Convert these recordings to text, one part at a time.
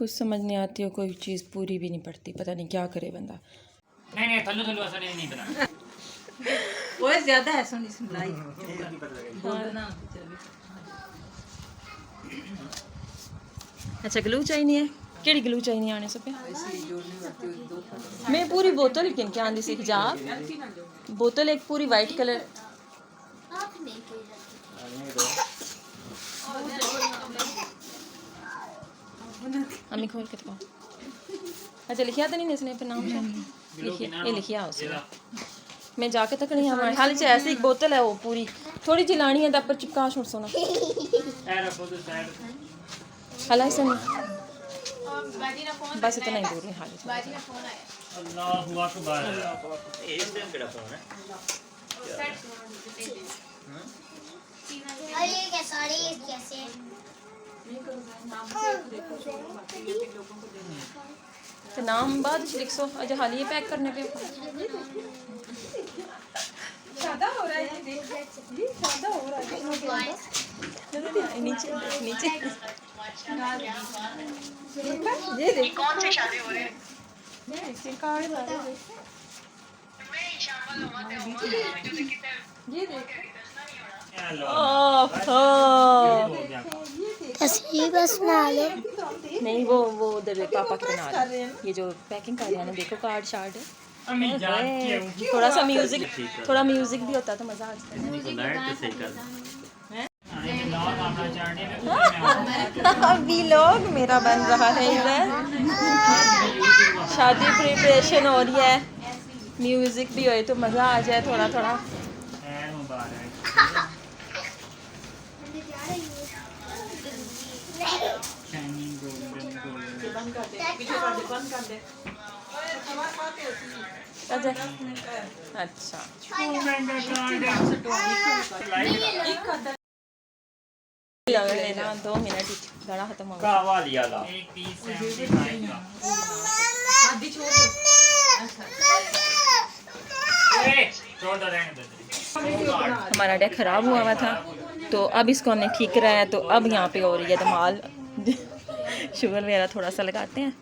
कुछ समझ नहीं आती हो, कोई चीज़ पूरी भी नहीं पड़ती, पता नहीं क्या करे बंदा। नहीं थल्लू थल्लू ऐसा नहीं बना वो ज्यादा है सुनी सुनाई बोलना। अच्छा ग्लू चाहिए है, केड़ी ग्लू चाहिए आने से पे मैं पूरी बोतल किन के आंदी सी हिजाब बोतल एक पूरी वाइट कलर अम्मी खोल के दिखाओ। अच्छा लिखिया तो नहीं इसने पे नाम लिखिया, ये लिखिया उसने। मैं जाके तक नहीं हमारे हाल से ऐसी एक बोतल है वो पूरी थोड़ी सी लानी है तब पर चिपका छोड़ सोना हला से बस इतना ही दूर नहीं हाल अल्लाहु अकबर अरे क्या साड़ी कैसे तो नाम बाद लिख सो अच्छा हाल ये पैक करने पे ज्यादा हो रहा है ये ज्यादा हो रहा है नीचे नीचे ये देख कौन सी शादी हो रही है ये देख तस्वीर बस ना लो नहीं वो उधर पापा के बना रहे हैं ये जो पैकिंग कर रहे हैं ना देखो कार्ड शार्ड अम्मी जान क्यों थोड़ा सा म्यूजिक भी होता तो मजा आ जाता अभी लोग मेरा बन रहा है इधर शादी प्रिपरेशन हो रही है म्यूजिक भी हो तो मज़ा आ जाए थोड़ा थोड़ा अच्छा लेना 2 मिनट गाना खत्म हो गया कावा लिया ला एक पीस आधी छोड़ दो छोड़ दो रहने दो हमारा डे ख़राब हुआ था तो अब इसको हमने ठीक कराया तो अब यहाँ पे हो रही है धमाल शुगर वगैरह थोड़ा सा लगाते हैं।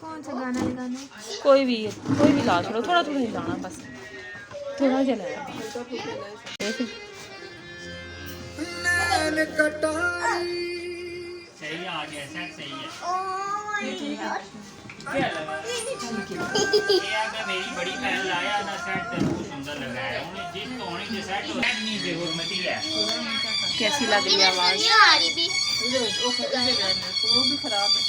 कौन सा गाना लगाना है कोई भी ला छोड़ो थोड़ा थोड़ा हिलाना बस थोड़ा जलाया सही आ गया सेट सही है ओ क्या लगा ये अगर मेरी बड़ी बहन लाया ना सेट तो बहुत सुंदर लगा है उन्हें जिस तो होने के सेट नहीं दे हुरमती है कैसी लग रही है आवाज़ आ रही भी वो भी खराब है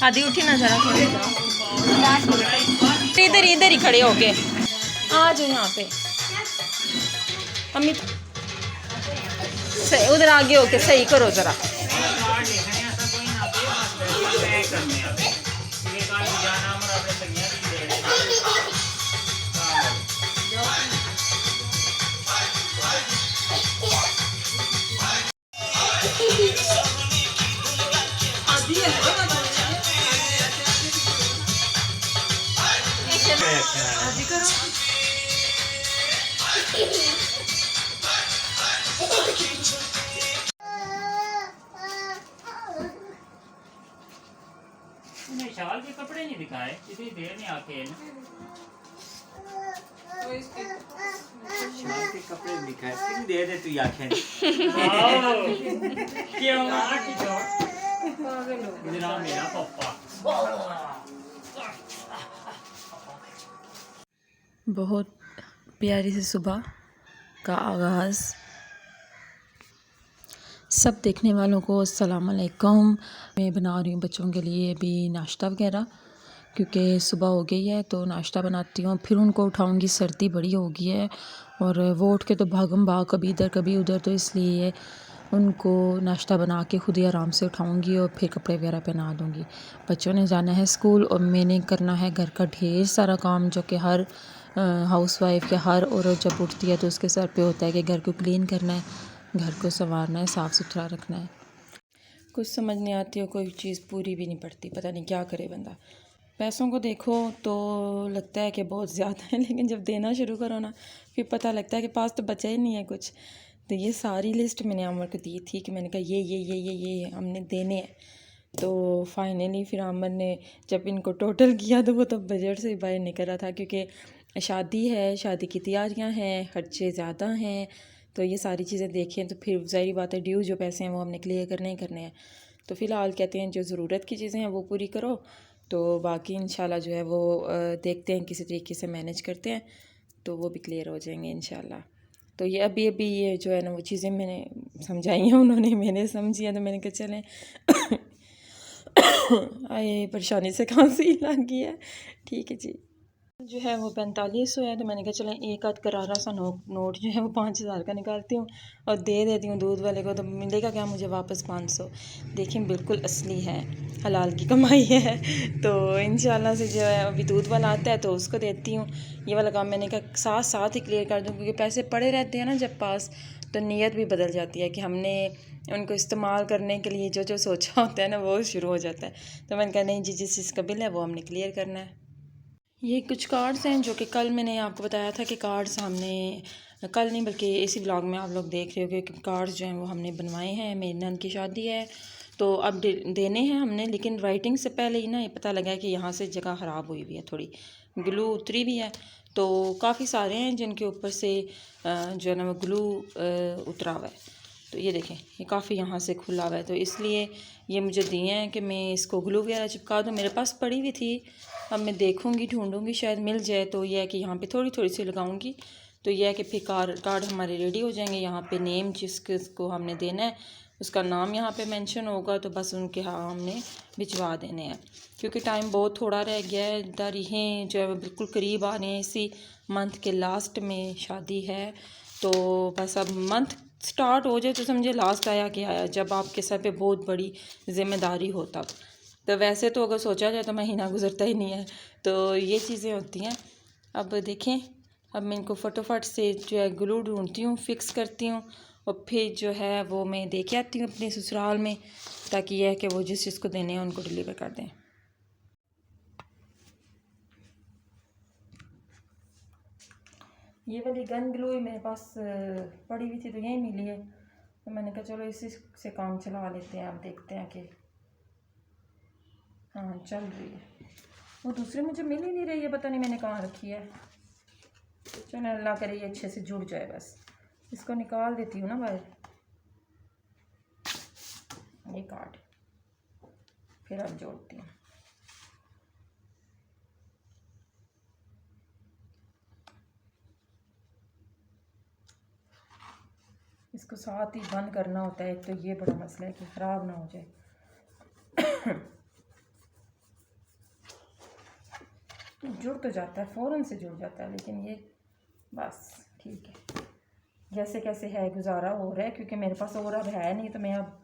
आदि उठी ना जरा इधर ही खड़े होके आ जाओ यहाँ पे अम्मी सही उधर आगे होके सही करो जरा शाल के कपड़े नहीं दिखाए इतनी देर में आके शाल के कपड़े दिखाए कितनी देर है तू आखे क्यों इधर मेरा पापा बहुत प्यारी सी सुबह का आगाज़ सब देखने वालों को अस्सलाम वालेकुम। मैं बना रही हूँ बच्चों के लिए अभी नाश्ता वगैरह क्योंकि सुबह हो गई है तो नाश्ता बनाती हूँ फिर उनको उठाऊँगी। सर्दी बड़ी हो गई है और वो उठ के तो भागम भाग कभी इधर कभी उधर तो इसलिए उनको नाश्ता बना के खुद ही आराम से उठाऊँगी और फिर कपड़े वगैरह पहना दूँगी। बच्चों ने जाना है स्कूल और मैंने करना है घर का ढेर सारा काम जो कि हर हाउसवाइफ या हर औरत जब उठती है तो उसके सर पे होता है कि घर को क्लीन करना है, घर को संवारना है, साफ़ सुथरा रखना है। कुछ समझ नहीं आती हो, कोई चीज़ पूरी भी नहीं पड़ती, पता नहीं क्या करे बंदा। पैसों को देखो तो लगता है कि बहुत ज़्यादा है लेकिन जब देना शुरू करो ना फिर पता लगता है कि पास तो बचा ही नहीं है कुछ। तो ये सारी लिस्ट मैंने अमर को दी थी कि मैंने कहा ये हमने देने हैं। तो फाइनली फिर आमर ने जब इनको टोटल किया तो वो तो बजट से बाहर निकल रहा था, क्योंकि शादी है, शादी की तैयारियां हैं, खर्चे ज़्यादा हैं। तो ये सारी चीज़ें देखें तो फिर ज़ाहिर बात है ड्यू जो पैसे हैं वो हमने क्लियर करने ही करने हैं। तो फ़िलहाल कहते हैं जो ज़रूरत की चीज़ें हैं वो पूरी करो, तो बाकी इंशाल्लाह जो है वो देखते हैं किसी तरीके से मैनेज करते हैं, तो वो भी क्लियर हो जाएंगे इंशाल्लाह। तो ये अभी ये जो है ना वो चीज़ें मैंने समझाई हैं, उन्होंने मैंने समझी है, तो मैंने कहा चलें आए परेशानी से खांसी लग गई है। ठीक है जी, जो है वो 4500 है, तो मैंने कहा चलें एक आध करारा सा नोट जो है वो 5000 का निकालती हूँ और दे देती हूँ दूध वाले को, तो मिलेगा क्या मुझे वापस 500। देखिए बिल्कुल असली है, हलाल की कमाई है। तो इंशाल्लाह से जो है अभी दूध वाला आता है तो उसको देती हूँ। ये वाला काम मैंने कहा साथ साथ ही क्लियर कर दूँ, क्योंकि पैसे पड़े रहते हैं ना जब पास, तो नीयत भी बदल जाती है कि हमने उनको इस्तेमाल करने के लिए जो जो सोचा होता है ना वो शुरू हो जाता है। तो मैंने कहा नहीं जी, जिस चीज़ का बिल है वो हमने क्लियर करना है। ये कुछ कार्ड्स हैं जो कि कल मैंने आपको बताया था कि कार्ड्स हमने, कल नहीं बल्कि इसी ब्लॉग में आप लोग देख रहे हो कि कार्ड्स जो हैं वो हमने बनवाए हैं। मेरी नंद की शादी है तो अब देने हैं हमने, लेकिन राइटिंग से पहले ही ना ये पता लगा है कि यहाँ से जगह ख़राब हुई हुई है, थोड़ी ग्लू उतरी भी है। तो काफ़ी सारे हैं जिनके ऊपर से जो है ना वो ग्लू उतरा हुआ है। तो ये देखें ये काफ़ी यहाँ से खुला हुआ है, तो इसलिए ये मुझे दिए हैं कि मैं इसको ग्लू वगैरह चिपका दूँ। मेरे पास पड़ी हुई थी, अब मैं देखूँगी ढूंढूँगी शायद मिल जाए। तो यह है कि यहाँ पे थोड़ी थोड़ी सी लगाऊँगी, तो यह है कि फिर कार्ड हमारे रेडी हो जाएंगे। यहाँ पे नेम जिसको हमने देना है उसका नाम यहाँ पे मेंशन होगा, तो बस उनके हाँ हमने भिजवा देने हैं, क्योंकि टाइम बहुत थोड़ा रह गया है। तारीखें जो है बिल्कुल करीब आ रहे हैं, इसी मंथ के लास्ट में शादी है। तो बस अब मंथ स्टार्ट हो जाए तो समझे लास्ट आया कि आया, जब आपके सर पे बहुत बड़ी ज़िम्मेदारी हो तब। तो वैसे तो अगर सोचा जाए तो महीना गुजरता ही नहीं है, तो ये चीज़ें होती हैं। अब देखें, अब मैं इनको फटोफट से जो है ग्लू ढूंढती हूँ, फिक्स करती हूँ, और फिर जो है वो मैं दे के आती हूँ अपने ससुराल में, ताकि यह है कि वो जिस चीज़ को देने हैं उनको डिलीवर कर दें। ये वाली गन ग्लू ही मेरे पास पड़ी हुई थी तो यही मिली है, तो मैंने कहा चलो इसी से काम चला लेते हैं। आप देखते हैं कि हाँ चल रही है। वो दूसरी मुझे मिल ही नहीं रही है, पता नहीं मैंने कहाँ रखी है। चलो अल्लाह करे ये अच्छे से जुड़ जाए। बस इसको निकाल देती हूँ ना बाहर, ये कार्ड फिर अब जोड़ती हूँ। इसको साथ ही बंद करना होता है, एक तो ये बड़ा मसला है कि ख़राब ना हो जाए। जुड़ तो जाता है, फ़ौरन से जुड़ जाता है, लेकिन ये बस ठीक है, जैसे कैसे है गुजारा हो रहा है, क्योंकि मेरे पास और अब है नहीं, तो मैं अब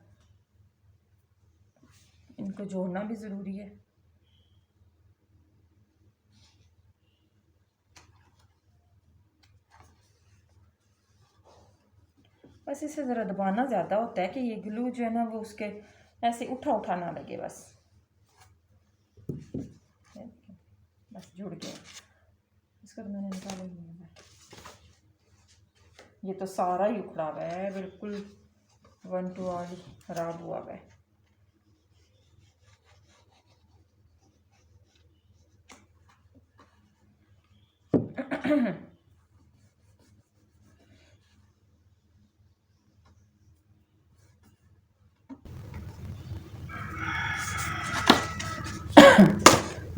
इनको जोड़ना भी ज़रूरी है। बस इसे ज़रा दबाना ज़्यादा होता है कि ये ग्लू जो है ना वो उसके ऐसे उठा ना लगे। बस जुड़ गया। इसको तो मैंने निकाला ही नहीं है, ये तो सारा ही उखड़ा हुआ है, बिल्कुल 1 to all खराब हुआ है।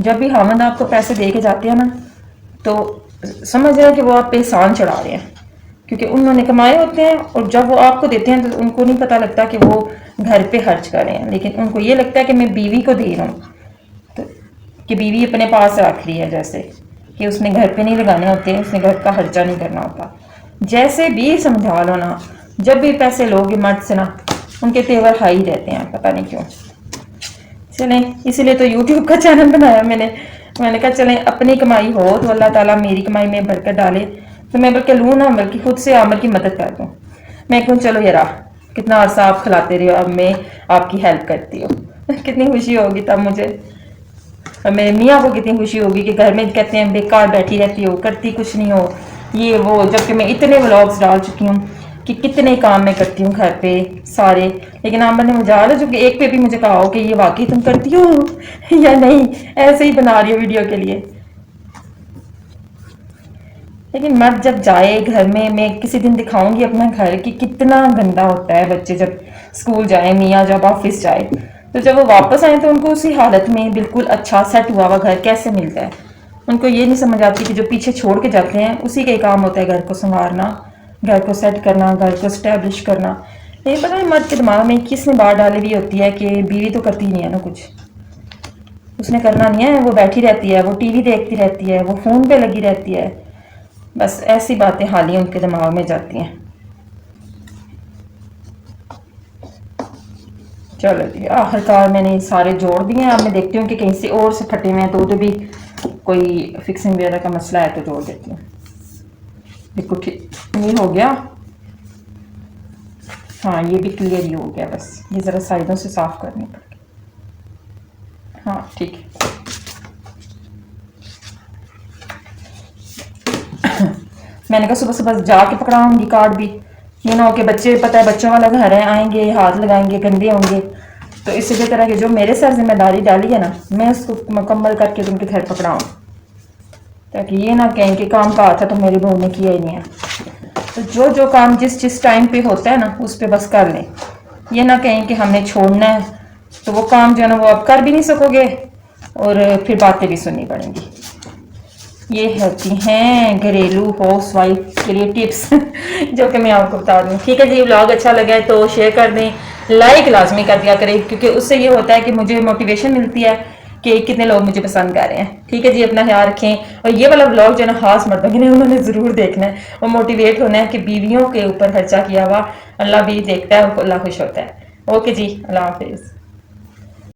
जब भी हामिद आपको पैसे दे के जाते हैं ना, तो समझ रहे हैं कि वो आप पे एहसान चढ़ा रहे हैं, क्योंकि उन्होंने कमाए होते हैं, और जब वो आपको देते हैं तो उनको नहीं पता लगता कि वो घर पे खर्च कर रहे हैं, लेकिन उनको ये लगता है कि मैं बीवी को दे रहा हूँ, तो कि बीवी अपने पास रख रही है, जैसे कि उसने घर पे नहीं लगाने होते, उसने घर का खर्चा नहीं करना होता। जैसे भी समझा लो ना, जब भी पैसे लोगे मर्द से ना, उनके तेवर हाई रहते हैं, पता नहीं क्यों। चलें, इसीलिए तो यूट्यूब का चैनल बनाया मैंने कहा चलें अपनी कमाई हो तो अल्लाह ताला मेरी कमाई में बरकत डाले, तो मैं बल्कि लूँ ना, बल्कि खुद से आमर की मदद कर दूँ। मैं कहूँ चलो यार कितना अर्सा आप खिलाते रहे हो, अब मैं आपकी हेल्प करती हूँ। कितनी खुशी होगी तब मुझे, और मेरे मियाँ को कितनी खुशी होगी कि घर में कहते हैं बेकार बैठी रहती हो, करती कुछ नहीं हो, ये वो, जबकि मैं इतने व्लॉग्स डाल चुकी हूँ। कि कितने काम मैं करती हूँ घर पे सारे, लेकिन आप मैंने मजा लो जो कि एक पे भी मुझे कहा हो कि ये वाकई तुम करती हो या नहीं, ऐसे ही बना रही हो वीडियो के लिए। लेकिन मर्द जब जाए घर में, मैं किसी दिन दिखाऊंगी अपना घर कि कितना गंदा होता है। बच्चे जब स्कूल जाए, मियाँ जब ऑफिस जाए, तो जब वो वापस आए तो उनको उसी हालत में बिल्कुल अच्छा सेट हुआ हुआ घर कैसे मिलता है। उनको ये नहीं समझ आती कि जो पीछे छोड़ के जाते हैं उसी का ही काम होता है घर को संवारना, घर को सेट करना, घर को स्टैब्लिश करना। लेकिन पता नहीं मर्द के दिमाग में किसने बात डाली हुई होती है कि बीवी तो करती नहीं है ना कुछ, उसने करना नहीं है, वो बैठी रहती है, वो टीवी देखती रहती है, वो फ़ोन पे लगी रहती है। बस ऐसी बातें हाल ही उनके दिमाग में जाती हैं। चलो जी, आखिरकार मैंने सारे जोड़ दिए हैं। अब मैं देखती हूँ कि कहीं से और से फटे हुए हैं तो उधर भी कोई फिक्सिंग वगैरह का मसला है तो जोड़ देती हूँ। बिल्कुल ठीक नहीं हो गया। हाँ ये भी क्लियर ही हो गया, बस ये ज़रा साइडों से साफ करनी पड़ेगी। हाँ ठीक है। मैंने कहा सुबह सुबह जाके पकड़ाऊंगी कार्ड भी, ये ना हो कि बच्चे, पता है बच्चों वाला घर है, आएंगे हाथ लगाएंगे गंदे होंगे। तो इसी तरह की जो मेरे सर जिम्मेदारी डाली है ना, मैं उसको मुकम्मल करके तुमके घर पकड़ाऊँ, ताकि ये ना कहें कि काम का था तो मेरी बहू ने किया ही नहीं है। तो जो जो काम जिस जिस टाइम पे होता है ना उस पर बस कर लें, ये ना कहें कि हमने छोड़ना है, तो वो काम जो है ना वो आप कर भी नहीं सकोगे और फिर बातें भी सुननी पड़ेंगी। ये होती हैं घरेलू हाउस वाइफ के लिए टिप्स जो कि मैं आपको बता दूँ। ठीक है जी, व्लॉग अच्छा लगा है तो शेयर कर दें, लाइक लाजमी कर दिया करें, क्योंकि उससे ये होता है कि मुझे मोटिवेशन मिलती है कि कितने लोग मुझे पसंद कर रहे हैं। ठीक है जी, अपना ख्याल रखें। और ये वाला व्लॉग जो है ना खास मर्दों के लिए, उन्होंने ज़रूर देखना है और मोटिवेट होना है कि बीवियों के ऊपर खर्चा किया हुआ अल्लाह भी देखता है और अल्लाह खुश होता है। ओके जी, अल्लाह हाफिज़।